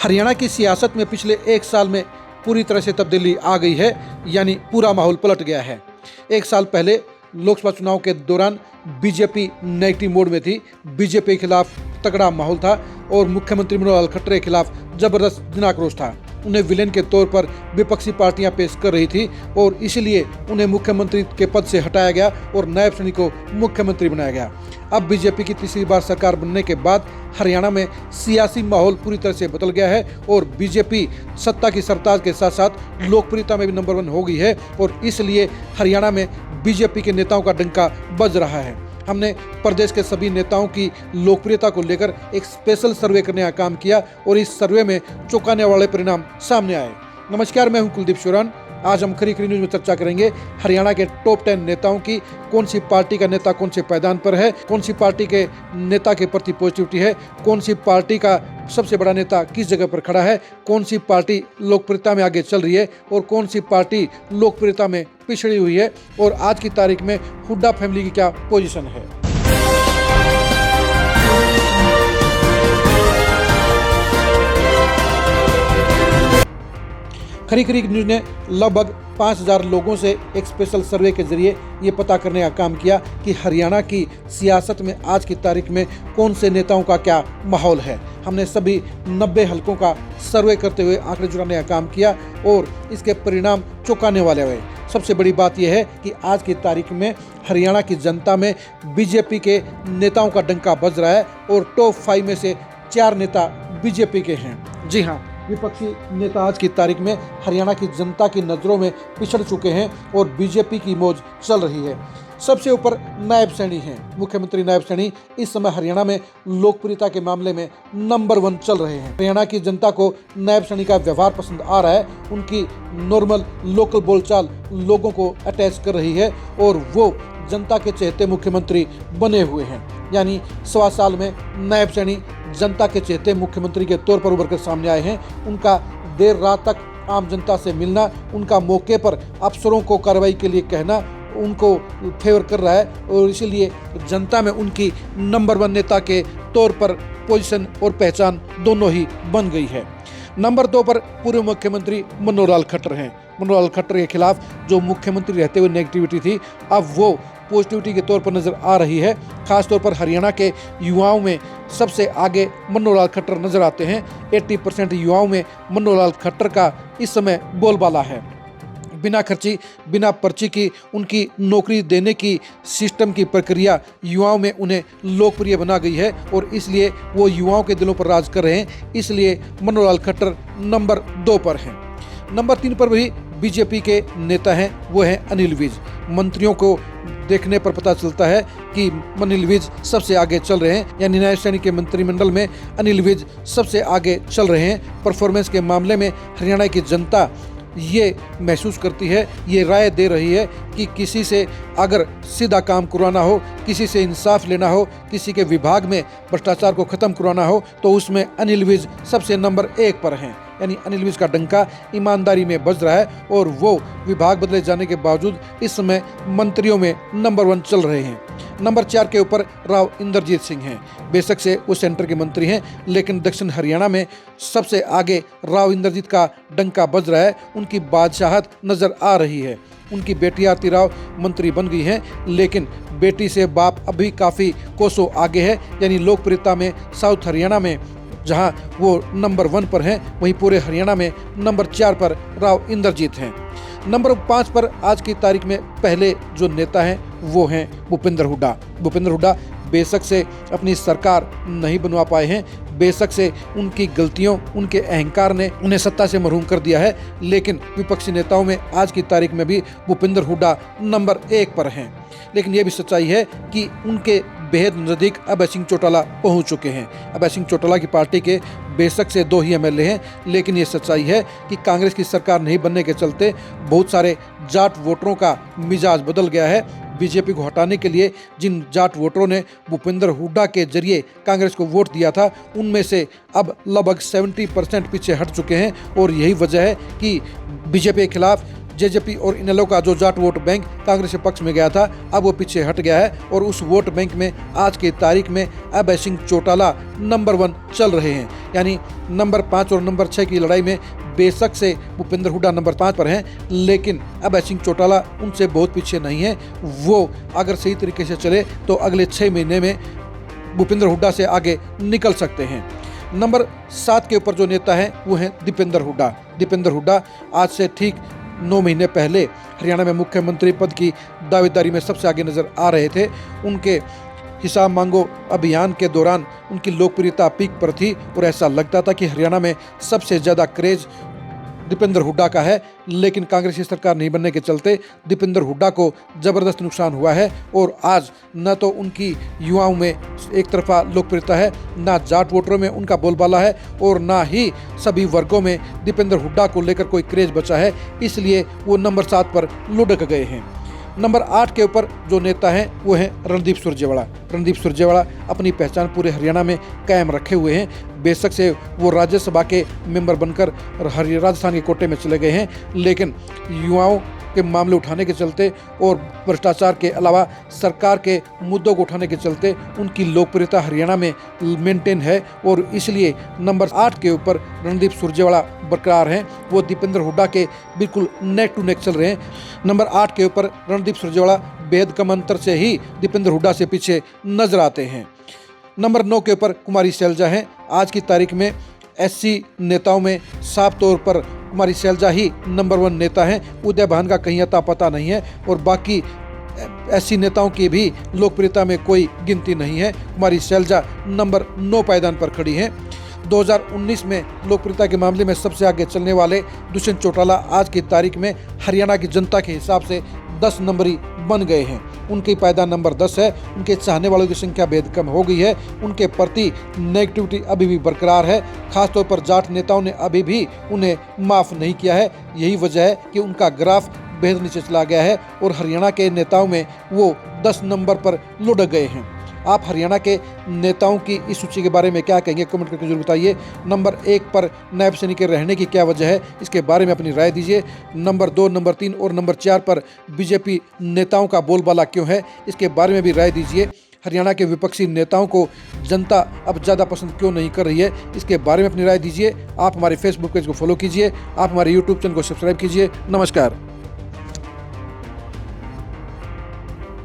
हरियाणा की सियासत में पिछले एक साल में पूरी तरह से तब्दीली आ गई है, यानी पूरा माहौल पलट गया है। एक साल पहले लोकसभा चुनाव के दौरान बीजेपी नेगेटिव मोड में थी। बीजेपी के खिलाफ तगड़ा माहौल था और मुख्यमंत्री मनोहर लाल खट्टर के खिलाफ जबरदस्त जनाक्रोश था। उन्हें विलेन के तौर पर विपक्षी पार्टियां पेश कर रही थी और इसलिए उन्हें मुख्यमंत्री के पद से हटाया गया और नायब सैनी को मुख्यमंत्री बनाया गया। अब बीजेपी की तीसरी बार सरकार बनने के बाद हरियाणा में सियासी माहौल पूरी तरह से बदल गया है और बीजेपी सत्ता की सरताज के साथ साथ लोकप्रियता में भी नंबर 1 हो गई है और इसलिए हरियाणा में बीजेपी के नेताओं का डंका बज रहा है। हमने प्रदेश के सभी नेताओं की लोकप्रियता को लेकर एक स्पेशल सर्वे करने का काम किया और इस सर्वे में चौंकाने वाले परिणाम सामने आए। नमस्कार, मैं हूं कुलदीप शोरान। आज हम खरी खरी न्यूज में चर्चा करेंगे हरियाणा के टॉप 10 नेताओं की। कौन सी पार्टी का नेता कौन से पायदान पर है, कौन सी पार्टी के नेता के प्रति पॉजिटिविटी है, कौन सी पार्टी का सबसे बड़ा नेता किस जगह पर खड़ा है, कौन सी पार्टी लोकप्रियता में आगे चल रही है और कौन सी पार्टी लोकप्रियता में पिछड़ी हुई है और आज की तारीख में हुड्डा फैमिली की क्या पोजीशन है। खरी खरी न्यूज ने लगभग 5000 लोगों से एक स्पेशल सर्वे के जरिए ये पता करने का काम किया कि हरियाणा की सियासत में आज की तारीख में कौन से नेताओं का क्या माहौल है। हमने सभी 90 हलकों का सर्वे करते हुए आंकड़े जुटाने का काम किया और इसके परिणाम चौंकाने वाले हुए। सबसे बड़ी बात यह है कि आज की तारीख में हरियाणा की जनता में बीजेपी के नेताओं का डंका बज रहा है और टॉप 5 में से 4 नेता बीजेपी के हैं। जी हाँ, विपक्षी नेता आज की तारीख में हरियाणा की जनता की नज़रों में पिछड़ चुके हैं और बीजेपी की मौज चल रही है। सबसे ऊपर नायब सैनी हैं। मुख्यमंत्री नायब सैनी इस समय हरियाणा में लोकप्रियता के मामले में नंबर 1 चल रहे हैं। हरियाणा की जनता को नायब सैनी का व्यवहार पसंद आ रहा है। उनकी नॉर्मल लोकल बोलचाल लोगों को अटैच कर रही है और वो जनता के चहेते मुख्यमंत्री बने हुए हैं। यानी 1.25 साल में नायब सैनी जनता के चहेते मुख्यमंत्री के तौर पर उभर कर सामने आए हैं। उनका देर रात तक आम जनता से मिलना, उनका मौके पर अफसरों को कार्रवाई के लिए कहना उनको फेवर कर रहा है और इसीलिए जनता में उनकी नंबर 1 नेता के तौर पर पोजीशन और पहचान दोनों ही बन गई है। नंबर 2 पर पूर्व मुख्यमंत्री मनोहर लाल खट्टर हैं। मनोहर लाल खट्टर के खिलाफ जो मुख्यमंत्री रहते हुए नेगेटिविटी थी, अब वो पॉजिटिविटी के तौर पर नजर आ रही है। खासतौर पर हरियाणा के युवाओं में सबसे आगे मनोहर लाल खट्टर नजर आते हैं। 80% युवाओं में मनोहर लाल खट्टर का इस समय बोलबाला है। बिना खर्ची, बिना पर्ची की उनकी नौकरी देने की सिस्टम की प्रक्रिया युवाओं में उन्हें लोकप्रिय बना गई है और इसलिए वो युवाओं के दिलों पर राज कर रहे हैं। इसलिए मनोहर लाल खट्टर नंबर 2 पर हैं। नंबर 3 पर भी बीजेपी के नेता हैं, वो हैं अनिल विज। मंत्रियों को देखने पर पता चलता है कि अनिल विज सबसे आगे चल रहे हैं। यानी नायब सैनी के मंत्रिमंडल में अनिल विज सबसे आगे चल रहे हैं। परफॉर्मेंस के मामले में हरियाणा की जनता ये महसूस करती है, ये राय दे रही है कि किसी से अगर सीधा काम करवाना हो, किसी से इंसाफ लेना हो, किसी के विभाग में भ्रष्टाचार को खत्म करवाना हो तो उसमें अनिल विज सबसे नंबर 1 पर हैं। यानी अनिल विज का डंका ईमानदारी में बज रहा है और वो विभाग बदले जाने के बावजूद इस समय मंत्रियों में नंबर 1 चल रहे हैं। नंबर 4 के ऊपर राव इंद्रजीत सिंह हैं। बेशक से वो सेंटर के मंत्री हैं, लेकिन दक्षिण हरियाणा में सबसे आगे राव इंद्रजीत का डंका बज रहा है। उनकी बादशाहत नजर आ रही है। उनकी बेटी आरती राव मंत्री बन गई हैं, लेकिन बेटी से बाप अभी काफ़ी कोसों आगे है। यानी लोकप्रियता में साउथ हरियाणा में जहां वो नंबर 1 पर हैं, वहीं पूरे हरियाणा में नंबर 4 पर राव इंद्रजीत हैं। नंबर 5 पर आज की तारीख में पहले जो नेता हैं वो हैं भूपेंद्र हुड्डा। भूपेंद्र हुड्डा बेशक से अपनी सरकार नहीं बनवा पाए हैं, बेशक से उनकी गलतियों, उनके अहंकार ने उन्हें सत्ता से महरूम कर दिया है, लेकिन विपक्षी नेताओं में आज की तारीख में भी भूपेंद्र हुड्डा नंबर 1 पर हैं। लेकिन यह भी सच्चाई है कि उनके बेहद नज़दीक अभय सिंह चौटाला पहुंच चुके हैं। अभय सिंह चौटाला की पार्टी के बेशक से 2 ही MLA हैं, लेकिन ये सच्चाई है कि कांग्रेस की सरकार नहीं बनने के चलते बहुत सारे जाट वोटरों का मिजाज बदल गया है। बीजेपी को हटाने के लिए जिन जाट वोटरों ने भूपेंद्र हुड्डा के जरिए कांग्रेस को वोट दिया था, उनमें से अब लगभग 70% पीछे हट चुके हैं और यही वजह है कि बीजेपी के खिलाफ जेजेपी और इनेलो का जो जाट वोट बैंक कांग्रेस के पक्ष में गया था, अब वो पीछे हट गया है और उस वोट बैंक में आज की तारीख में अभय सिंह चौटाला नंबर 1 चल रहे हैं। यानी नंबर 5 और नंबर 6 की लड़ाई में बेशक से भूपेंद्र हुड्डा नंबर 5 पर हैं, लेकिन अभय सिंह चौटाला उनसे बहुत पीछे नहीं है। वो अगर सही तरीके से चले तो अगले 6 महीने में भूपेंद्र हुड्डा से आगे निकल सकते हैं। नंबर 7 के ऊपर जो नेता है वो है दीपेंद्र हुड्डा। दीपेंद्र हुड्डा आज से ठीक 9 महीने पहले हरियाणा में मुख्यमंत्री पद की दावेदारी में सबसे आगे नजर आ रहे थे। उनके हिसाब मांगो अभियान के दौरान उनकी लोकप्रियता पीक पर थी और ऐसा लगता था कि हरियाणा में सबसे ज़्यादा क्रेज दीपेंद्र हुड्डा का है, लेकिन कांग्रेस की सरकार नहीं बनने के चलते दीपेंद्र हुड्डा को ज़बरदस्त नुकसान हुआ है और आज न तो उनकी युवाओं में एक तरफा लोकप्रियता है, ना जाट वोटरों में उनका बोलबाला है और ना ही सभी वर्गों में दीपेंद्र हुड्डा को लेकर कोई क्रेज बचा है। इसलिए वो नंबर 7 पर लुढ़क गए हैं। नंबर 8 के ऊपर जो नेता हैं वो हैं रणदीप सुरजेवाला। रणदीप सुरजेवाला अपनी पहचान पूरे हरियाणा में कायम रखे हुए हैं। बेशक से वो राज्यसभा के मेंबर बनकर राजस्थान के कोटे में चले गए हैं, लेकिन युवाओं के मामले उठाने के चलते और भ्रष्टाचार के अलावा सरकार के मुद्दों को उठाने के चलते उनकी लोकप्रियता हरियाणा में मेंटेन है और इसलिए नंबर 8 के ऊपर रणदीप सुरजेवाला बरकरार हैं। वो दीपेंद्र हुड्डा के बिल्कुल नेक टू नेक चल रहे हैं। नंबर 8 के ऊपर रणदीप सुरजेवाला बेहद कम अंतर से ही दीपेंद्र हुड्डा से पीछे नजर आते हैं। नंबर 9 के ऊपर कुमारी शैलजा हैं। आज की तारीख में एससी नेताओं में साफ तौर पर कुमारी शैलजा ही नंबर 1 नेता हैं। उदय भान का कहीं अता पता नहीं है और बाकी एससी नेताओं की भी लोकप्रियता में कोई गिनती नहीं है। कुमारी शैलजा नंबर 9 पायदान पर खड़ी हैं। 2019 में लोकप्रियता के मामले में सबसे आगे चलने वाले दुष्यंत चौटाला आज की तारीख में हरियाणा की जनता के हिसाब से 10 नंबरी बन गए हैं। उनकी पायदान नंबर 10 है। उनके चाहने वालों की संख्या बेहद कम हो गई है। उनके प्रति नेगेटिविटी अभी भी बरकरार है। खासतौर पर जाट नेताओं ने अभी भी उन्हें माफ़ नहीं किया है। यही वजह है कि उनका ग्राफ बेहद नीचे चला गया है और हरियाणा के नेताओं में वो 10 नंबर पर लुढ़क गए हैं। आप हरियाणा के नेताओं की इस सूची के बारे में क्या कहेंगे, कमेंट करके जरूर बताइए। नंबर 1 पर नायब सैनिक के रहने की क्या वजह है, इसके बारे में अपनी राय दीजिए। नंबर 2, नंबर 3 और नंबर 4 पर बीजेपी नेताओं का बोलबाला क्यों है, इसके बारे में भी राय दीजिए। हरियाणा के विपक्षी नेताओं को जनता अब ज़्यादा पसंद क्यों नहीं कर रही है, इसके बारे में अपनी राय दीजिए। आप हमारे फेसबुक पेज को फॉलो कीजिए, आप हमारे यूट्यूब चैनल को सब्सक्राइब कीजिए। नमस्कार।